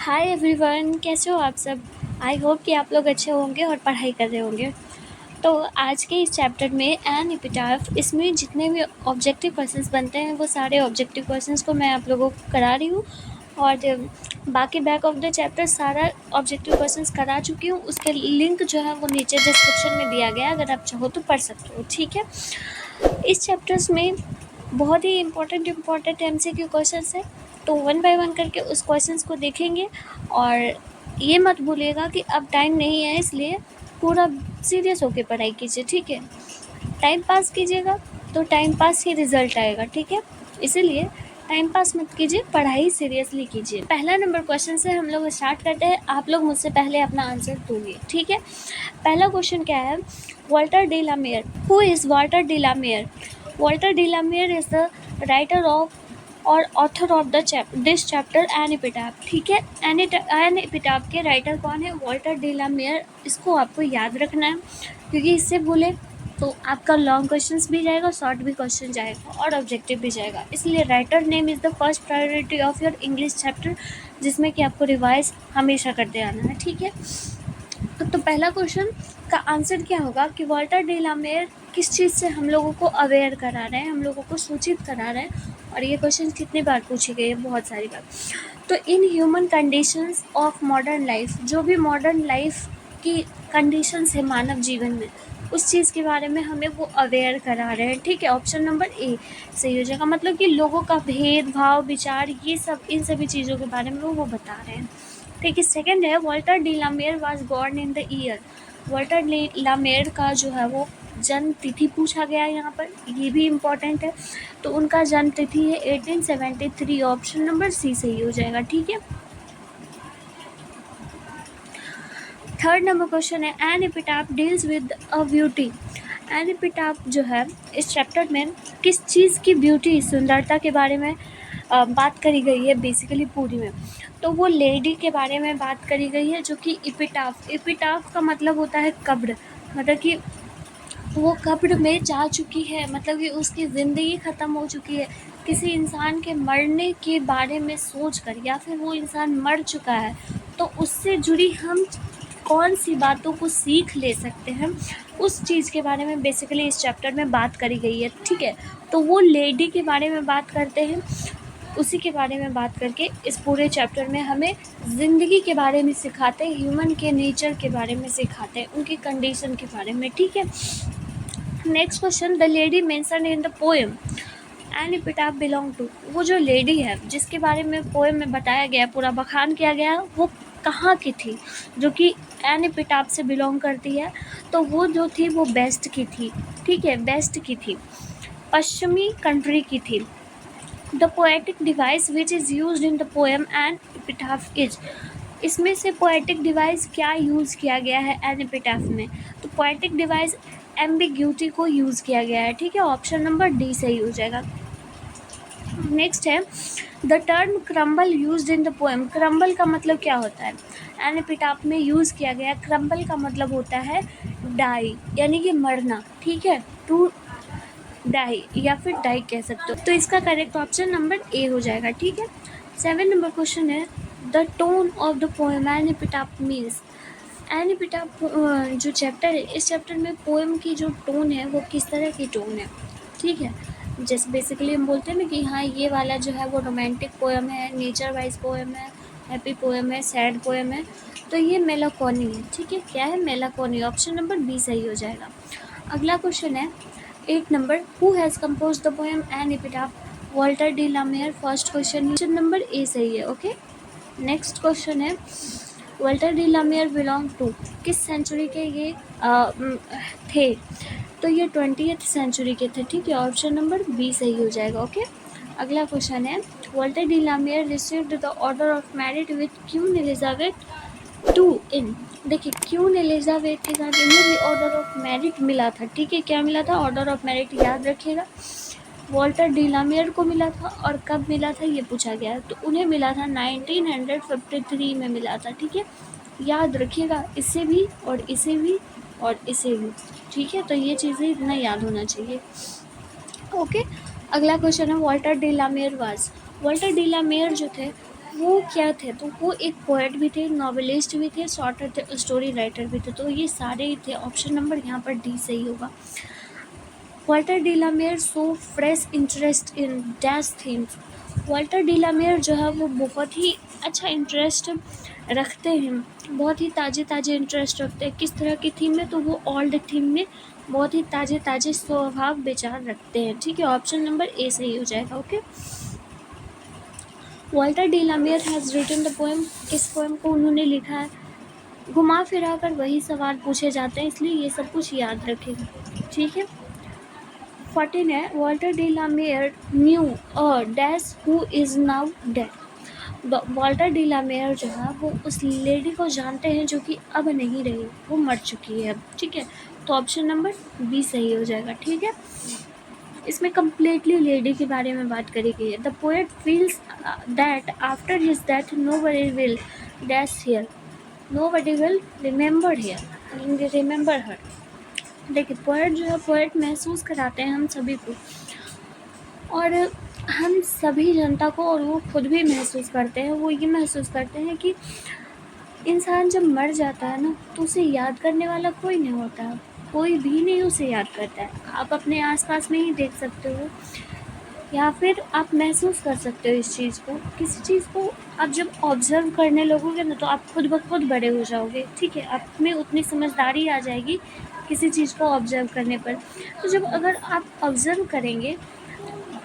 Hi everyone, कैसे हो आप सब। आई होप कि आप लोग अच्छे होंगे और पढ़ाई कर रहे होंगे। तो आज के इस चैप्टर में एन एपिटाफ, इसमें जितने भी ऑब्जेक्टिव क्वेश्चंस बनते हैं वो सारे ऑब्जेक्टिव क्वेश्चंस को मैं आप लोगों को करा रही हूँ। और बाकी बैक ऑफ द चैप्टर सारा ऑब्जेक्टिव क्वेश्चंस करा चुकी हूँ। उसके लिंक जो है वो नीचे डिस्क्रिप्शन में दिया गया है, अगर आप चाहो तो पढ़ सकते हो। ठीक है, इस चैप्टर्स में बहुत ही इम्पोर्टेंट MCQ क्वेश्चंस है, तो वन बाय वन करके उस क्वेश्चंस को देखेंगे। और ये मत भूलिएगा कि अब टाइम नहीं है, इसलिए पूरा सीरियस होकर पढ़ाई कीजिए। ठीक है, टाइम पास कीजिएगा तो टाइम पास ही रिजल्ट आएगा। ठीक है, इसीलिए टाइम पास मत कीजिए, पढ़ाई सीरियसली कीजिए। पहला नंबर क्वेश्चन से हम लोग स्टार्ट करते हैं। आप लोग मुझसे पहले अपना आंसर दोगे। ठीक है, पहला क्वेश्चन क्या है, Walter de la Mare. Who is Walter de la Mare? Walter de la Mare is the writer of और author of this chapter an epitaph. ठीक है, एन एपिटाफ के राइटर कौन है? Walter de la Mare. इसको आपको याद रखना है, क्योंकि इससे भूले तो आपका लॉन्ग क्वेश्चंस भी जाएगा, शॉर्ट भी क्वेश्चन जाएगा और ऑब्जेक्टिव भी जाएगा। इसलिए writer name is the first priority of your English chapter, जिसमें कि आपको रिवाइज हमेशा करते आना है। ठीक है, तो पहला क्वेश्चन का आंसर क्या होगा कि वाल्टर डी ला मेयर किस चीज़ से हम लोगों को अवेयर करा रहे हैं, हम लोगों को सूचित करा रहे हैं। और ये क्वेश्चन कितनी बार पूछी गई है? बहुत सारी बार। तो in human conditions of modern life, जो भी मॉडर्न लाइफ की कंडीशंस है मानव जीवन में, उस चीज़ के बारे में हमें वो अवेयर करा रहे हैं। ठीक है, ऑप्शन नंबर ए सही हो जाएगा। मतलब कि लोगों का भेदभाव, विचार, ये सब, इन सभी चीज़ों के बारे में वो बता रहे हैं। ठीक है, सेकेंड है Walter de la Mare was born in the year. Walter de la Mare का जो है वो जन्म तिथि पूछा गया है यहाँ पर, ये भी इम्पोर्टेंट है। तो उनका जन्म तिथि है 1873। ऑप्शन नंबर सी सही हो जाएगा। ठीक है, थर्ड नंबर क्वेश्चन है an epitaph deals with a beauty. An epitaph जो है इस चैप्टर में किस चीज़ की ब्यूटी, सुंदरता के बारे में बात करी गई है बेसिकली पूरी में। तो वो लेडी के बारे में बात करी गई है, जो कि एपिटाफ का मतलब होता है कब्र। मतलब कि वो कब्र में जा चुकी है, मतलब कि उसकी ज़िंदगी ख़त्म हो चुकी है। किसी इंसान के मरने के बारे में सोच कर, या फिर वो इंसान मर चुका है, तो उससे जुड़ी हम कौन सी बातों को सीख ले सकते हैं, उस चीज़ के बारे में बेसिकली इस चैप्टर में बात करी गई है। ठीक है, तो वो लेडी के बारे में बात करते हैं, उसी के बारे में बात करके इस पूरे चैप्टर में हमें ज़िंदगी के बारे में सिखाते हैं, ह्यूमन के नेचर के बारे में सिखाते हैं, उनकी कंडीशन के बारे में। ठीक है, next question, the lady mention in the poem an epitaph belong to. वो जो लेडी है जिसके बारे में पोएम में बताया गया, पूरा बखान किया गया, वो कहाँ की थी, जो कि एन एपिटाफ से बिलोंग करती है? तो वो जो थी वो बेस्ट की थी। ठीक है, बेस्ट की थी, पश्चिमी कंट्री की थी। The poetic device which is use in the poem an epitaph is. इसमें से पोएटिक डिवाइस क्या यूज़ किया गया है एन एपिटाफ में? तो पोएटिक डिवाइस एम्बिग्यूटी को यूज़ किया गया है। ठीक है, ऑप्शन नंबर डी सही हो जाएगा। नेक्स्ट है the term crumble use in the poem. Crumble का मतलब क्या होता है? एन एपिटाफ में यूज़ किया गया। क्रम्बल का मतलब होता है डाई, यानी कि मरना। ठीक है, टू डाई या फिर डाई कह सकते हो। तो इसका करेक्ट ऑप्शन नंबर ए हो जाएगा। ठीक है, 7 नंबर क्वेश्चन है the tone of the poem an epitaph means. An epitaph जो चैप्टर है, इस चैप्टर में पोएम की जो टोन है वो किस तरह की टोन है? ठीक है, जैसे बेसिकली हम बोलते हैं ना कि हाँ ये वाला जो है वो रोमांटिक पोएम है, नेचर वाइज पोएम है, हैप्पी पोएम है, सैड पोएम है। तो ये मेलाकोनी है। ठीक है, क्या है? मेलाकोनी। ऑप्शन नंबर बी सही हो जाएगा। अगला क्वेश्चन है 8 number, who has compose the poem an epitaph? Walter de la Mare. First question number A सही है। ओके, नेक्स्ट क्वेश्चन है Walter de la Mare belong to, किस सेंचुरी के ये थे? तो ये 20th सेंचुरी के थे। ठीक है, ऑप्शन नंबर बी सही हो जाएगा। ओके, अगला क्वेश्चन है Walter de la Mare received the order of merit with Queen Elizabeth two in. देखिए, क्वीन एलिजाबेथ के साथ इन्हें भी ऑर्डर ऑफ मेरिट मिला था। ठीक है, क्या मिला था? ऑर्डर ऑफ मेरिट, याद रखिएगा। वाल्टर डी ला मेयर को मिला था, और कब मिला था ये पूछा गया है। तो उन्हें मिला था 1953 में मिला था। ठीक है, याद रखिएगा, इसे भी और इसे भी और इसे भी। ठीक है, तो ये चीज़ें इतना याद होना चाहिए। ओके, अगला क्वेश्चन है Walter de la Mare was. Walter de la Mare जो थे वो क्या थे, तो वो एक पोएट भी थे, नॉवेलिस्ट भी थे, शॉर्ट स्टोरी राइटर भी थे, तो ये सारे ही थे। ऑप्शन नंबर यहाँ पर डी सही होगा। Walter de la Mare so fresh interest in dash themes. Walter de la Mare जो है वो बहुत ही अच्छा इंटरेस्ट रखते हैं, बहुत ही ताज़े ताज़े इंटरेस्ट रखते हैं। किस तरह की थीम में, तो वो ओल्ड थीम में बहुत ही ताज़े ताज़े स्वभाव विचार रखते हैं। ठीक है, ऑप्शन नंबर ए सही हो जाएगा। Okay, Walter de la Mare has written the poem. किस पोएम को उन्होंने लिखा है? घुमा फिरा कर वही सवाल पूछे जाते हैं, इसलिए ये सब कुछ याद रखेगा। ठीक है, 14 है, Walter de la Mare knew a dash who is now dead. Walter de la Mare जो है वो उस लेडी को जानते हैं जो कि अब नहीं रही, वो मर चुकी है। ठीक है, तो ऑप्शन नंबर बी सही हो जाएगा। ठीक है, इसमें कम्प्लीटली लेडी के बारे में बात करी गई है। The poet feels that after his death nobody will dash hear, nobody will remember her. देखिए, पोएट जो है, पोएट महसूस कराते हैं हम सभी को, और हम सभी जनता को, और वो खुद भी महसूस करते हैं। वो ये महसूस करते हैं कि इंसान जब मर जाता है ना, तो उसे याद करने वाला कोई नहीं होता, कोई भी नहीं उसे याद करता है। आप अपने आसपास में ही देख सकते हो, या फिर आप महसूस कर सकते हो इस चीज़ को। किसी चीज़ को आप जब ऑब्ज़र्व करने लगोगे ना, तो आप खुद ब खुद बड़े हो जाओगे। ठीक है, आप में उतनी समझदारी आ जाएगी किसी चीज़ को ऑब्ज़र्व करने पर। तो जब अगर आप ऑब्ज़र्व करेंगे,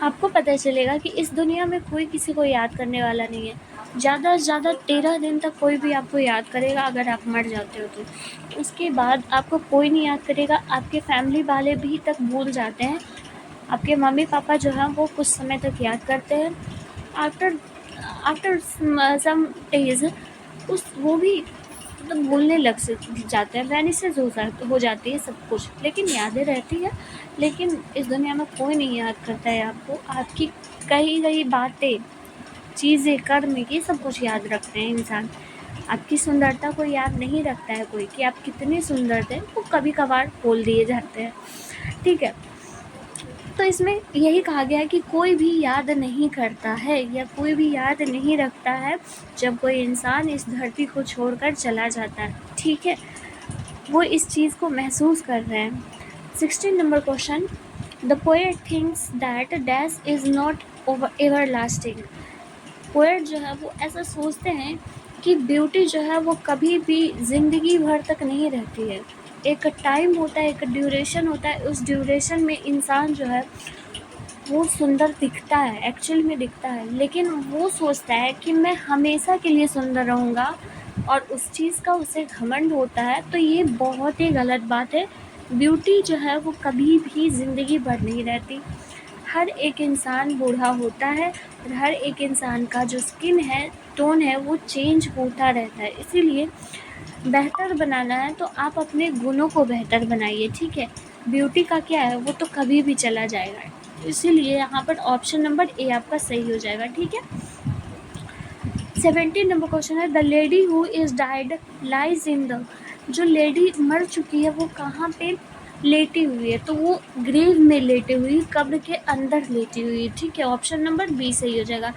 आपको पता चलेगा कि इस दुनिया में कोई किसी को याद करने वाला नहीं है। ज़्यादा से ज़्यादा 13 दिन तक कोई भी आपको याद करेगा अगर आप मर जाते हो तो। उसके बाद आपको कोई नहीं याद करेगा, आपके फैमिली वाले भी तक भूल जाते हैं। आपके मम्मी पापा जो हैं वो कुछ समय तक याद करते हैं, आफ्टर आफ्टर सम डेज वो भी मतलब भूलने लग से जाते हैं, वैनिसेस हो जाती है सब कुछ, लेकिन यादें रहती है। लेकिन इस दुनिया में कोई नहीं याद करता है आपको। आपकी कही गई बातें, चीज़ें, कर्म, ये सब कुछ याद रखते हैं इंसान। आपकी सुंदरता को याद नहीं रखता है कोई, कि आप कितने सुंदर थे, वो कभी कभार बोल दिए जाते हैं। ठीक है, तो इसमें यही कहा गया है कि कोई भी याद नहीं करता है, या कोई भी याद नहीं रखता है जब कोई इंसान इस धरती को छोड़कर चला जाता है। ठीक है, वो इस चीज़ को महसूस कर रहे हैं। 16 number question, the poet thinks that dash is not ever lasting. Poet जो है वो ऐसा सोचते हैं कि ब्यूटी जो है वो कभी भी ज़िंदगी भर तक नहीं रहती है। एक टाइम होता है, एक ड्यूरेशन होता है, उस ड्यूरेशन में इंसान जो है वो सुंदर दिखता है, एक्चुअल में दिखता है, लेकिन वो सोचता है कि मैं हमेशा के लिए सुंदर रहूँगा, और उस चीज़ का उसे घमंड होता है। तो ये बहुत ही गलत बात है। ब्यूटी जो है वो कभी भी ज़िंदगी भर नहीं रहती। हर एक इंसान बूढ़ा होता है, और हर एक इंसान का जो स्किन है, टोन है, वो चेंज होता रहता है। इसीलिए बेहतर बनाना है तो आप अपने गुणों को बेहतर बनाइए। ठीक है, ब्यूटी का क्या है, वो तो कभी भी चला जाएगा। इसीलिए यहाँ पर ऑप्शन नंबर ए आपका सही हो जाएगा। ठीक है, 17 नंबर क्वेश्चन है, the lady who is died lies in the. जो लेडी मर चुकी है वो कहाँ पे लेटी हुई है? तो वो ग्रेव में लेटी हुई, कब्र के अंदर लेटी हुई है। ठीक है, ऑप्शन नंबर बी सही हो जाएगा।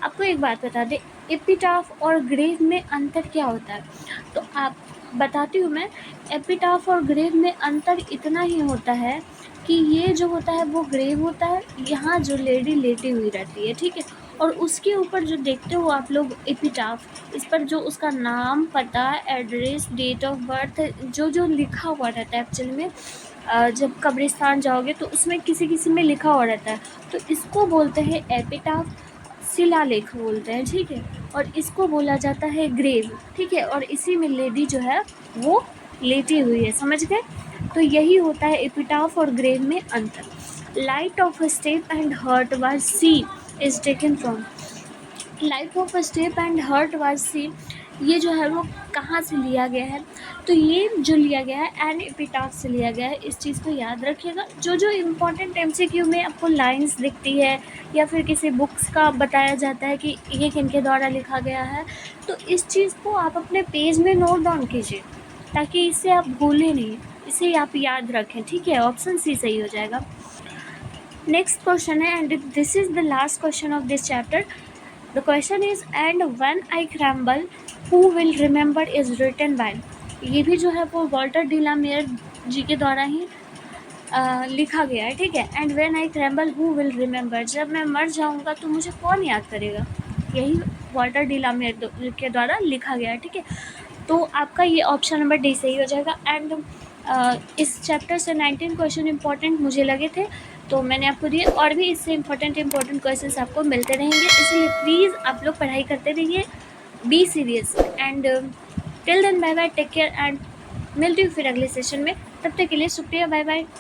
आपको एक बात बता दें, एपिटाफ और ग्रेव में अंतर क्या होता है? तो आप बताती हूँ मैं। एपिटाफ और ग्रेव में अंतर इतना ही होता है कि ये जो होता है वो ग्रेव होता है, यहाँ जो लेडी लेटी हुई रहती है। ठीक है, और उसके ऊपर जो देखते हो आप लोग एपिटाफ, इस पर जो उसका नाम, पता, एड्रेस, डेट ऑफ बर्थ, जो जो लिखा हुआ रहता है एक्चुअल में, जब कब्रिस्तान जाओगे तो उसमें किसी किसी में लिखा हुआ रहता है, तो इसको बोलते हैं एपिटाफ, शिलालेख बोलते हैं। ठीक है, और इसको बोला जाता है ग्रेव। ठीक है, और इसी में लेडी जो है वो लेटी हुई है। समझ गए? तो यही होता है एपिटाफ और ग्रेव में अंतर। Light of step and heart was she is taken from. Life of step and heart was she, ये जो है वो कहाँ से लिया गया है? तो ये जो लिया गया है एन एपिटाफ से लिया गया है। इस चीज़ को याद रखिएगा। जो जो इम्पोर्टेंट एमसीक्यू में आपको लाइंस दिखती है, या फिर किसी बुक्स का बताया जाता है कि ये किनके द्वारा लिखा गया है, तो इस चीज़ को आप अपने पेज में नोट डाउन कीजिए, ताकि इसे आप भूलें नहीं, इसे आप याद रखें। ठीक है, ऑप्शन सी सही हो जाएगा। नेक्स्ट क्वेश्चन है, and this is the last question of this chapter. The question is and when I crumble who will remember is written by. ये भी जो है वो वॉल्टर डिलामेयर जी के द्वारा ही लिखा गया है, ठीक है। And when I crumble who will remember, जब मैं मर जाऊंगा तो मुझे कौन याद करेगा, यही वॉल्टर डिलामेयर के द्वारा लिखा गया है, ठीक है। तो आपका ये ऑप्शन नंबर डी सही हो जाएगा। एंड इस चैप्टर से 19 क्वेश्चन इंपॉर्टेंट मुझे लगे थे, तो मैंने आपको दिए। और भी इससे इंपॉर्टेंट क्वेश्चंस आपको मिलते रहेंगे, इसलिए प्लीज़ आप लोग पढ़ाई करते रहिए, be serious. And till then bye bye, take care, and मिलती हूँ फिर अगले सेशन में। तब तक के लिए शुक्रिया, बाय बाय।